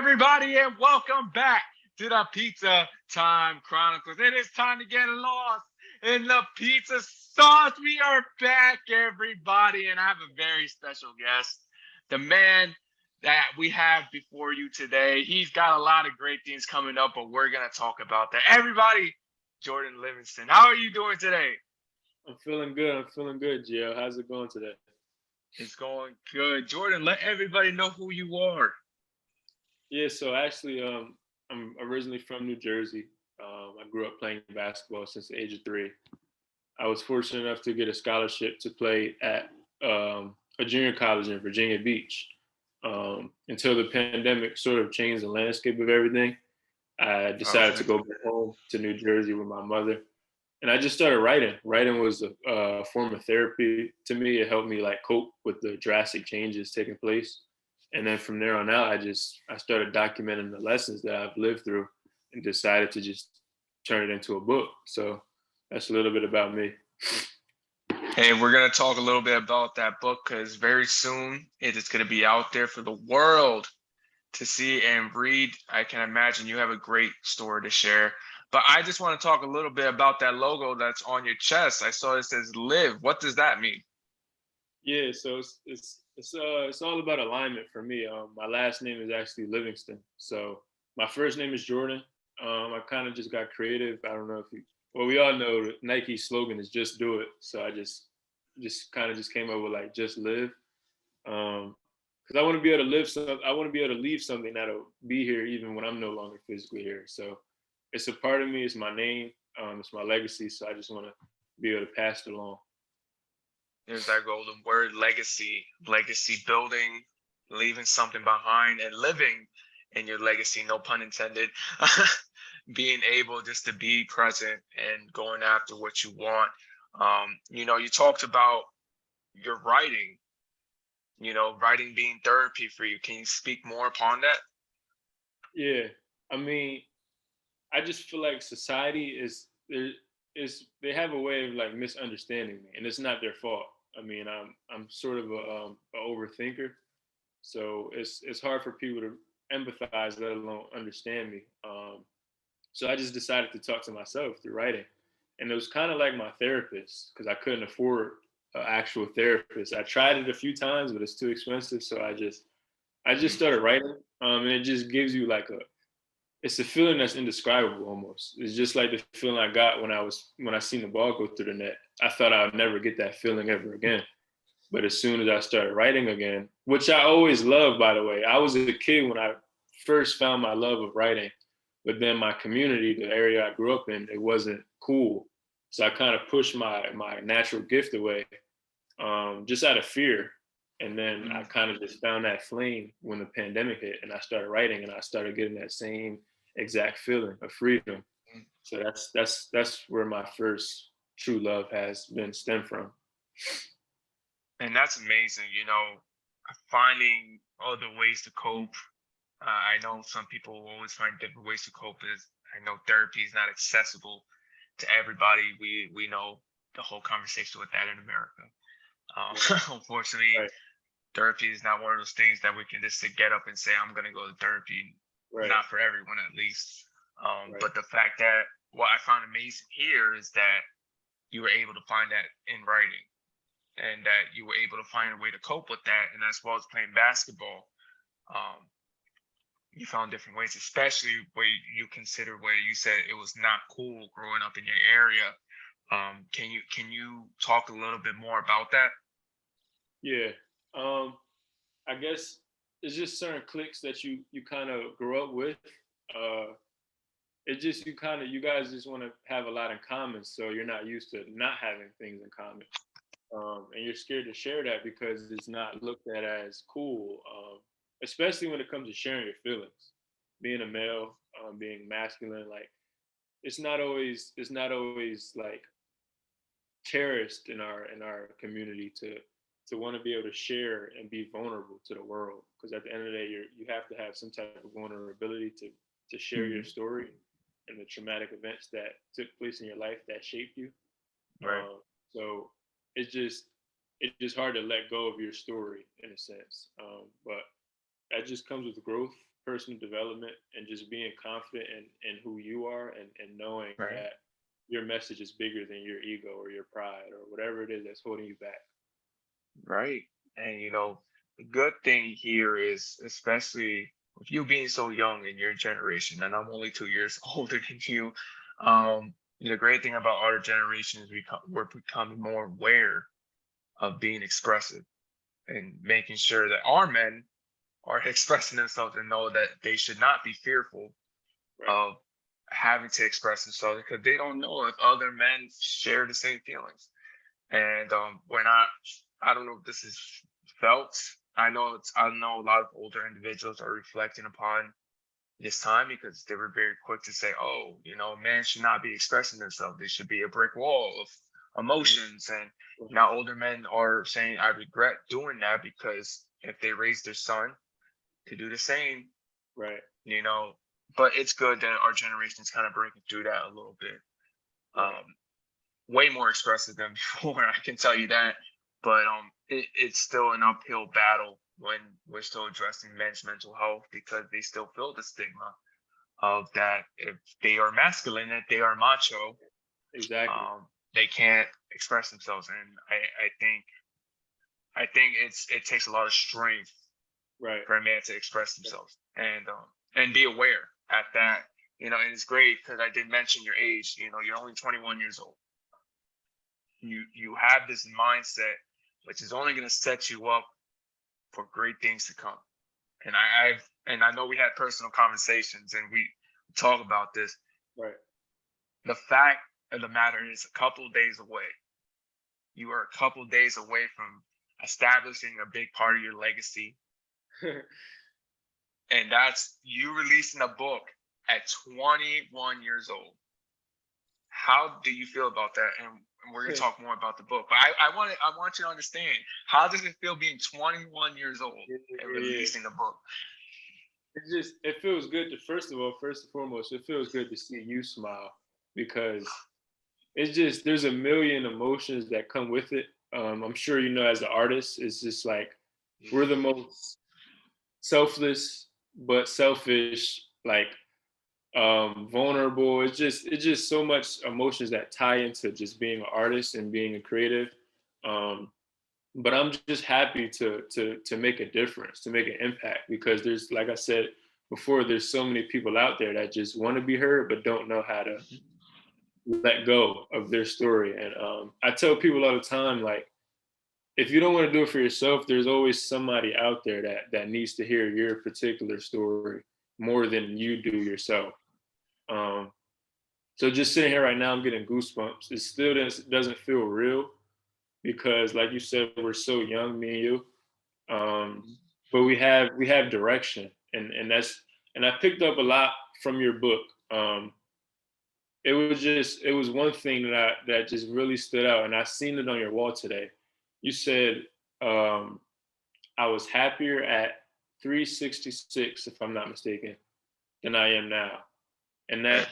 everybody, and welcome back to the Pizza Time Chronicles. It is time to get lost in the pizza sauce. We are back, everybody, and I have a very special guest, the man that we have before you today. He's got a lot of great things coming up, but we're going to talk about that. Everybody, Jordan Livingston, how are you doing today? I'm feeling good. I'm feeling good, Gio. How's it going today? It's going good. Jordan, let everybody know who you are. Yeah, so actually, I'm originally from New Jersey. I grew up playing basketball since the age of 3. I was fortunate enough to get a scholarship to play at a junior college in Virginia Beach. Until the pandemic sort of changed the landscape of everything, I decided to Okay. go back home to New Jersey with my mother, and I just started writing. Writing was a form of therapy to me. It helped me like cope with the drastic changes taking place, and then from there on out, I started documenting the lessons that I've lived through, and decided to just turn it into a book. So that's a little bit about me. And we're going to talk a little bit about that book because very soon it is going to be out there for the world to see and read. I can imagine you have a great story to share. But I just want to talk a little bit about that logo that's on your chest. I saw it says live. What does that mean? Yeah, so it's all about alignment for me. My last name is actually Livingston, so my first name is Jordan. I kind of just got creative. I don't know if you, well, we all know the Nike slogan is "Just Do It," so I just kind of just came up with like "Just Live," because I want to be able to live some. I want to be able to leave something that'll be here even when I'm no longer physically here. So it's a part of me. It's my name. It's my legacy. So I just want to be able to pass it along. There's that golden word legacy, legacy building, leaving something behind and living in your legacy, no pun intended. Being able just to be present and going after what you want. You talked about your writing, writing being therapy for you. Can you speak more upon that? Yeah, I mean, I just feel like society is they have a way of like misunderstanding me, and it's not their fault. I mean, I'm sort of a overthinker, so it's hard for people to empathize, let alone understand me. So I just decided to talk to myself through writing, and it was kind of like my therapist because I couldn't afford an actual therapist. I tried it a few times, but it's too expensive, so I just started writing, and it just gives you like a it's a feeling that's indescribable almost. It's just like the feeling I got when I seen the ball go through the net. I thought I would never get that feeling ever again. But as soon as I started writing again, which I always loved, by the way, I was a kid when I first found my love of writing. But then my community, the area I grew up in, it wasn't cool. So I kind of pushed my natural gift away, just out of fear. And then I Mm. kind of just found that flame when the pandemic hit, and I started writing, and I started getting that same exact feeling of freedom. So that's where my first true love has been stemmed from. And that's amazing, finding other ways to cope. I know some people will always find different ways to cope. I know therapy is not accessible to everybody. We know the whole conversation with that in America. Um, Right, Unfortunately, right, therapy is not one of those things that we can just get up and say, I'm going to go to therapy. right, Not for everyone, at least. right. But the fact that what I found amazing here is that you were able to find that in writing and that you were able to find a way to cope with that. And as well as playing basketball, um, you found different ways, especially where you consider where you said it was not cool growing up in your area. Can you talk a little bit more about that? Yeah. Um, I guess it's just certain cliques that you kind of grow up with. Uh, it just you guys just want to have a lot in common, so you're not used to not having things in common. And you're scared to share that because it's not looked at as cool, especially when it comes to sharing your feelings. Being a male, being masculine, like it's not always like cherished in our community to want to be able to share and be vulnerable to the world. Because at the end of the day, you have to have some type of vulnerability to share your Mhm. story and the traumatic events that took place in your life that shaped you. Right. So it's just it's just hard to let go of your story in a sense. But that just comes with growth, personal development, and just being confident in who you are, and knowing Right. that your message is bigger than your ego or your pride or whatever it is that's holding you back. Right. And the good thing here is, especially with you being so young in your generation, and I'm only 2 years older than you. The great thing about our generation is we're becoming more aware of being expressive and making sure that our men are expressing themselves and know that they should not be fearful Right. of having to express themselves because they don't know if other men share the same feelings. And we're not. I don't know if this is felt. I know a lot of older individuals are reflecting upon this time because they were very quick to say, "Oh, men should not be expressing themselves. They should be a brick wall of emotions." And now older men are saying, "I regret doing that because if they raise their son to do the same, Right. you know." But it's good that our generation is kind of breaking through that a little bit. Right. Um, Way more expressive than before, I can tell you that. But it's still an uphill battle when we're still addressing men's mental health because they still feel the stigma of that if they are masculine, if they are macho, Exactly. they can't express themselves. And I think it takes a lot of strength Right. for a man to express themselves and be aware at that. And it's great because I did mention your age. You're only 21 years old. You have this mindset, which is only going to set you up for great things to come. And I know we had personal conversations and we talk about this. Right. The fact of the matter is, a couple of days away. You are a couple of days away from establishing a big part of your legacy, and that's you releasing a book at 21 years old. How do you feel about that? And we're gonna talk more about the book. But I want you to understand, how does it feel being 21 years old Yeah, and yeah. releasing a book? It feels good to, first of all, first and foremost, it feels good to see you smile, because it's just, there's a million emotions that come with it. I'm sure you know, as an artist, it's just like we're the most selfless but selfish, like vulnerable. It's just so much emotions that tie into just being an artist and being a creative. Um, but I'm just happy to make a difference, to make an impact, because there's, like I said before, there's so many people out there that just want to be heard but don't know how to let go of their story. And I tell people all the time, like, if you don't want to do it for yourself, there's always somebody out there that needs to hear your particular story more than you do yourself. Um, so just sitting here right now, I'm getting goosebumps. It still doesn't feel real because, like you said, we're so young, me and you. Um, but we have direction, and I picked up a lot from your book. It was one thing that just really stood out, and I seen it on your wall today. You said, um, I was happier at 366, if I'm not mistaken, than I am now. And Right.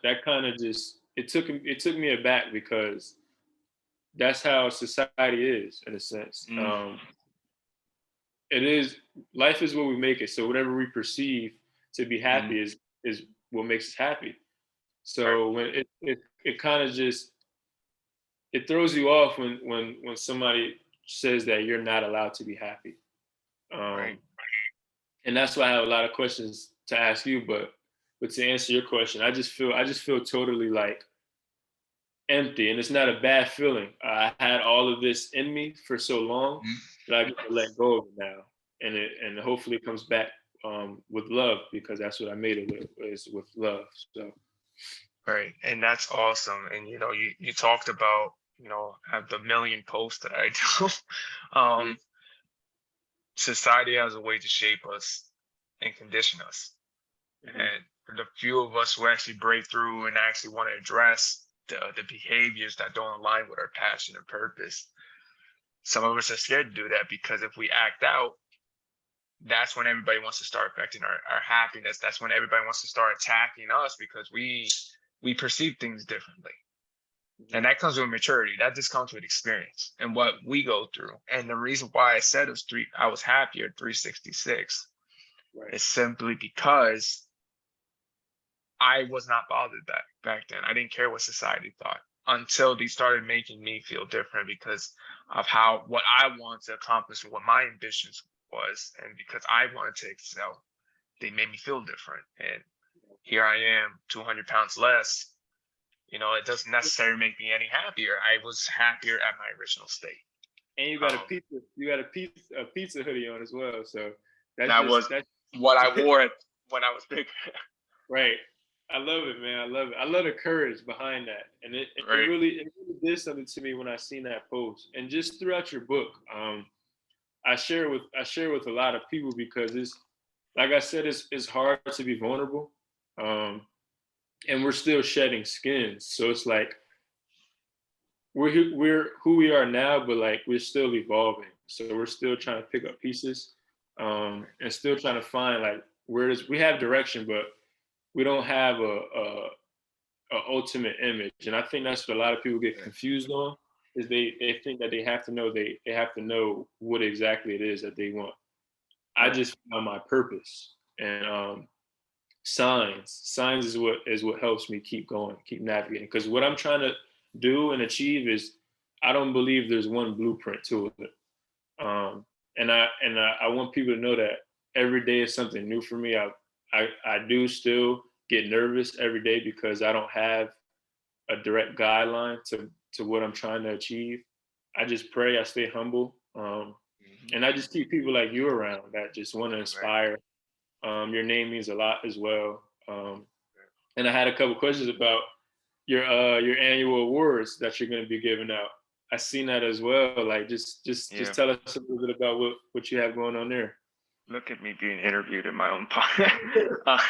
that kind of just, it took me aback, because that's how society is, in a sense. Mm, It is, life is what we make it. So whatever we perceive to be mm, happy is what makes us happy. right. So when it kind of just, it throws you off when somebody says that you're not allowed to be happy. Right. Um, and that's why I have a lot of questions to ask you. But to answer your question, I just feel totally like empty, and it's not a bad feeling. I had all of this in me for so long Mm, that I get to let go of it now, and hopefully it comes back with love, because that's what I made it with, is with love. So right. And that's awesome. And you talked about, have the million posts that I do. mm, um, Society has a way to shape us and condition us. mhm, And for the few of us who actually break through and actually want to address the behaviors that don't align with our passion and purpose, some of us are scared to do that because if we act out, that's when everybody wants to start affecting our happiness. That's when everybody wants to start attacking us because we perceive things differently. And that comes with maturity. That just comes with experience and what we go through. And the reason why I said it was I was happier at 366 Right. is simply because I was not bothered back then. I didn't care what society thought until they started making me feel different because of what I wanted to accomplish and what my ambitions was. And because I wanted to excel, they made me feel different. And here I am, 200 pounds less. It doesn't necessarily make me any happier. I was happier at my original state. And you got a pizza hoodie on as well. So That was that's what I wore when I was bigger. right. I love it, man. I love it. I love the courage behind that, and Right. it really did something to me when I seen that post. And just throughout your book, I share with a lot of people because it's like I said, it's hard to be vulnerable, and we're still shedding skins. So it's like we're who we are now, but like we're still evolving. So we're still trying to pick up pieces, and still trying to find like we have direction, but we don't have a ultimate image. And I think that's what a lot of people get confused on is they think that they have to know they have to know what exactly it is that they want. I just found my purpose, and signs is what helps me keep going, keep navigating. Because what I'm trying to do and achieve is I don't believe there's one blueprint to it. And I want people to know that every day is something new for me. I do still get nervous every day because I don't have a direct guideline to what I'm trying to achieve. I just pray, I stay humble, and I just keep people like you around that just want to inspire. Your name means a lot as well. And I had a couple questions about your annual awards that you're going to be giving out. I seen that as well. Like just tell us a little bit about what you have going on there. Look at me being interviewed in my own podcast.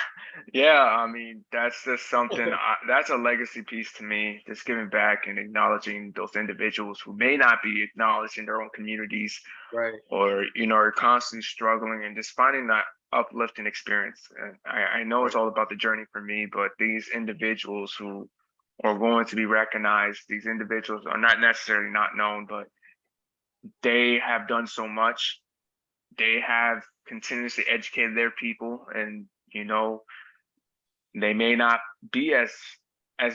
Yeah, I mean, that's just something, that's a legacy piece to me, just giving back and acknowledging those individuals who may not be acknowledged in their own communities Right. or, are constantly struggling and just finding that uplifting experience. And I know it's all about the journey for me, but these individuals who are going to be recognized, these individuals are not necessarily not known, but they have done so much. They have continuously educated their people, and they may not be as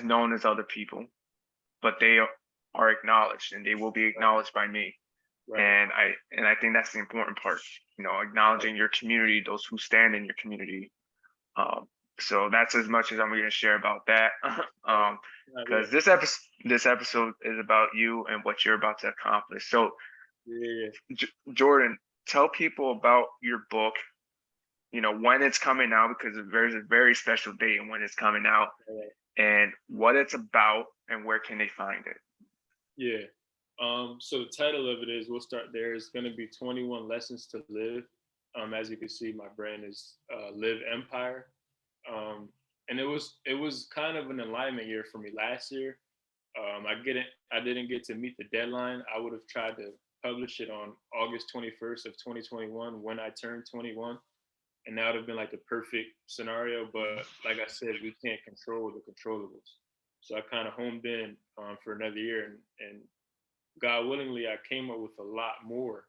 known as other people, but they are acknowledged, and they will be acknowledged by me. Right. And I think that's the important part, acknowledging your community, those who stand in your community. So that's as much as I'm going to share about that. Because this episode is about you and what you're about to accomplish. So Jordan, tell people about your book, when it's coming out, because there's a very special date and when it's coming out, and what it's about and where can they find it. Yeah. So the title of it is, we'll start there. It's going to be 21 Lessons to Live. As you can see, my brand is Live Empire. And it was kind of an alignment year for me last year. I didn't get to meet the deadline. I would have tried to publish it on August 21st of 2021 when I turned 21. And that would have been like the perfect scenario. But like I said, we can't control the controllables. So I kind of homed in for another year, and God willingly, I came up with a lot more.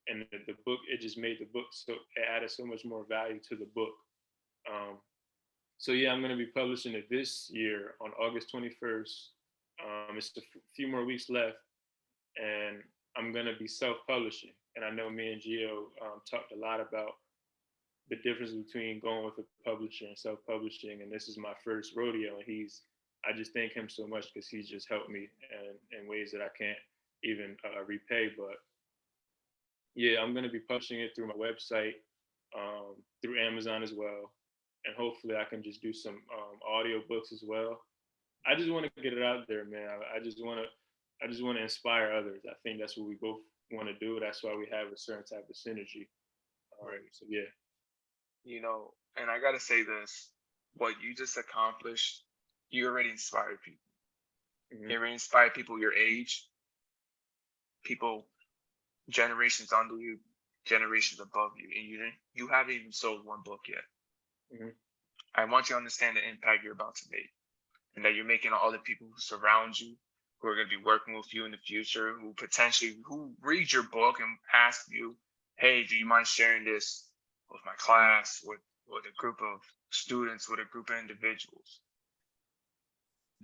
And the book, it just made the book so it added so much more value to the book. So yeah, I'm going to be publishing it this year on August 21st. It's a few more weeks left, and I'm going to be self-publishing. And I know me and Gio talked a lot about the difference between going with a publisher and self-publishing. And this is my first rodeo, and I just thank him so much because he's just helped me in ways that I can't even repay. But yeah, I'm going to be publishing it through my website, through Amazon as well. And hopefully I can just do some audio books as well. I just want to get it out there, man. I just want to inspire others. I think that's what we both want to do. That's why we have a certain type of synergy. Right. So yeah. And I got to say this, what you just accomplished, you already inspired people. Mm-hmm. You already inspired people your age, people generations under you, generations above you, and you haven't even sold one book yet. Mm-hmm. I want you to understand the impact you're about to make, and that you're making all the people who surround you who are going to be working with you in the future, who read your book and ask you, hey, do you mind sharing this with my class, with a group of students, with a group of individuals?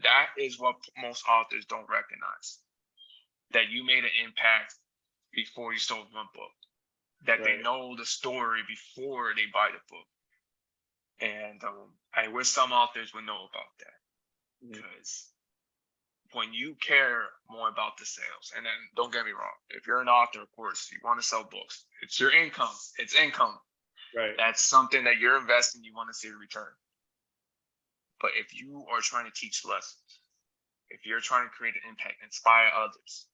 That is what most authors don't recognize, that you made an impact before you sold one book, that Right. they know the story before they buy the book. And I wish some authors would know about that, because when you care more about the sales, and then don't get me wrong, if you're an author, of course, you want to sell books. It's your income. It's income. Right. That's something that you're investing, you want to see a return. But if you are trying to teach lessons, if you're trying to create an impact, inspire others,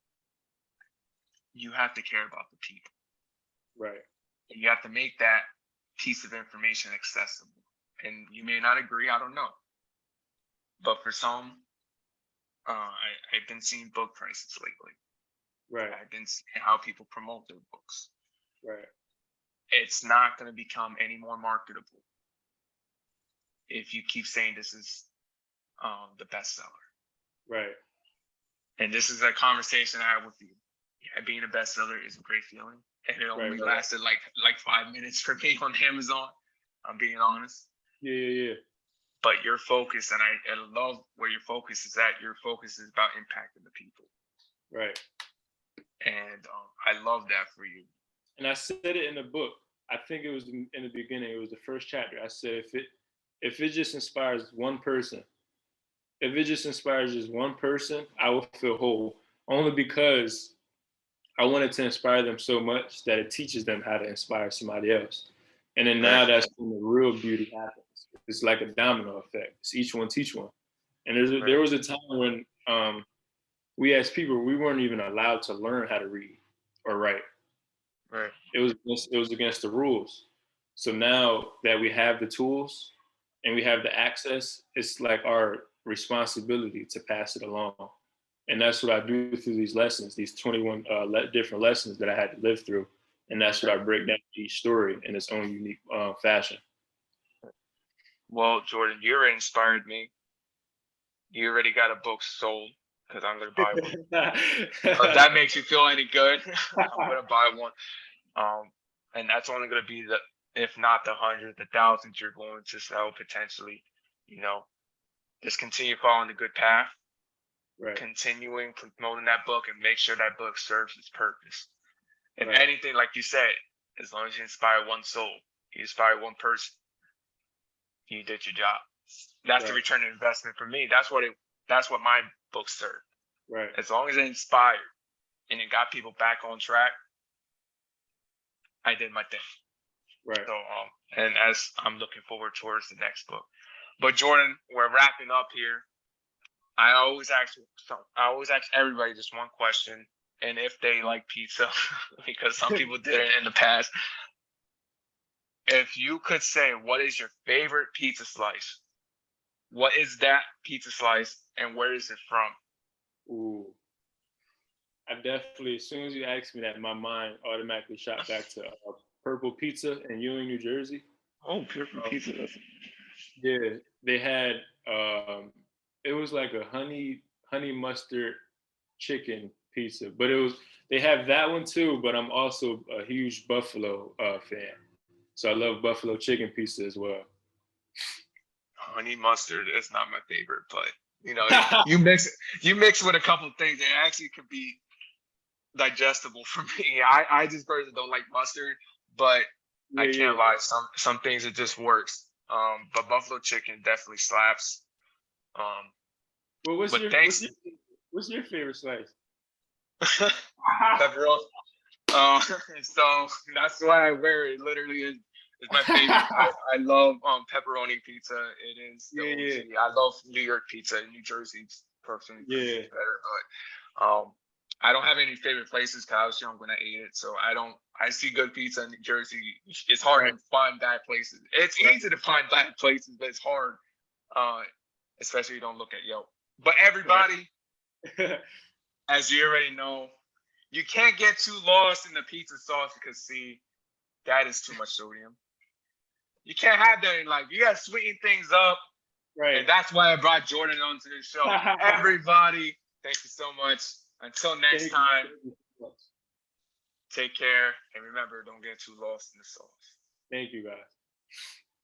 you have to care about the people. Right. And you have to make that piece of information accessible. And you may not agree, I don't know. But for some, I've been seeing book prices lately. Right. I've been seeing how people promote their books. Right. It's not going to become any more marketable if you keep saying this is the bestseller. Right. And this is a conversation I have with you. Yeah, being a bestseller is a great feeling, and it only lasted like 5 minutes for me on Amazon. I'm being honest. Yeah. But your focus, and I love where your focus is at. Your focus is about impacting the people. Right. And I love that for you. And I said it in the book. I think it was in the beginning. It was the first chapter. I said, if it just inspires one person, I will feel whole. Only because I wanted to inspire them so much that it teaches them how to inspire somebody else. And then now that's when the real beauty happens. It's like a domino effect. It's each one teach one. And there was a time when we as people, we weren't even allowed to learn how to read or write. Right. It was against the rules. So now that we have the tools and we have the access, it's like our responsibility to pass it along. And that's what I do through these lessons, these 21 different lessons that I had to live through. And that's what I break down each story in its own unique fashion. Well, Jordan, you already inspired me. You already got a book sold, because I'm going to buy one. If that makes you feel any good, I'm going to buy one. And that's only going to be if not the hundreds, the thousands you're going to sell potentially. Just continue following the good path. Right. Continuing promoting that book and make sure that book serves its purpose. If anything, like you said, as long as you inspire one soul, you inspire one person, you did your job. That's the return on investment for me. That's what my book served. Right. As long as it inspired and it got people back on track, I did my thing. Right. So and as I'm looking forward towards the next book. But Jordan, we're wrapping up here. I always ask everybody just one question, and if they like pizza, because some people did it in the past. If you could say, what is your favorite pizza slice? What is that pizza slice, and where is it from? Ooh. I definitely, as soon as you asked me that, my mind automatically shot back to Purple Pizza in Ewing, New Jersey. Oh, Purple Pizza. Yeah, they had, it was like a honey mustard chicken pizza, but they have that one too, but I'm also a huge Buffalo fan. So I love Buffalo chicken pizza as well. Honey mustard is not my favorite, but you mix with a couple of things, it actually could be digestible for me. I just personally don't like mustard, but I can't lie. Some things it just works. But buffalo chicken definitely slaps. Well, what's your favorite slice? Pepperoni. So that's why I wear it. Literally is my favorite. I love pepperoni pizza. It is the OG. I love New York pizza. New Jersey's personally better, but I don't have any favorite places because I was young when I ate it. So I see good pizza in New Jersey. It's hard to find bad places. It's easy to find bad places, but it's hard, especially if you don't look at Yelp. But everybody, as you already know, you can't get too lost in the pizza sauce because, see, that is too much sodium. You can't have that. You got to sweeten things up. Right. And that's why I brought Jordan onto the show. Everybody Thank you so much. Until next Thank time, you so much. take care. And remember, don't get too lost in the sauce. Thank you, guys.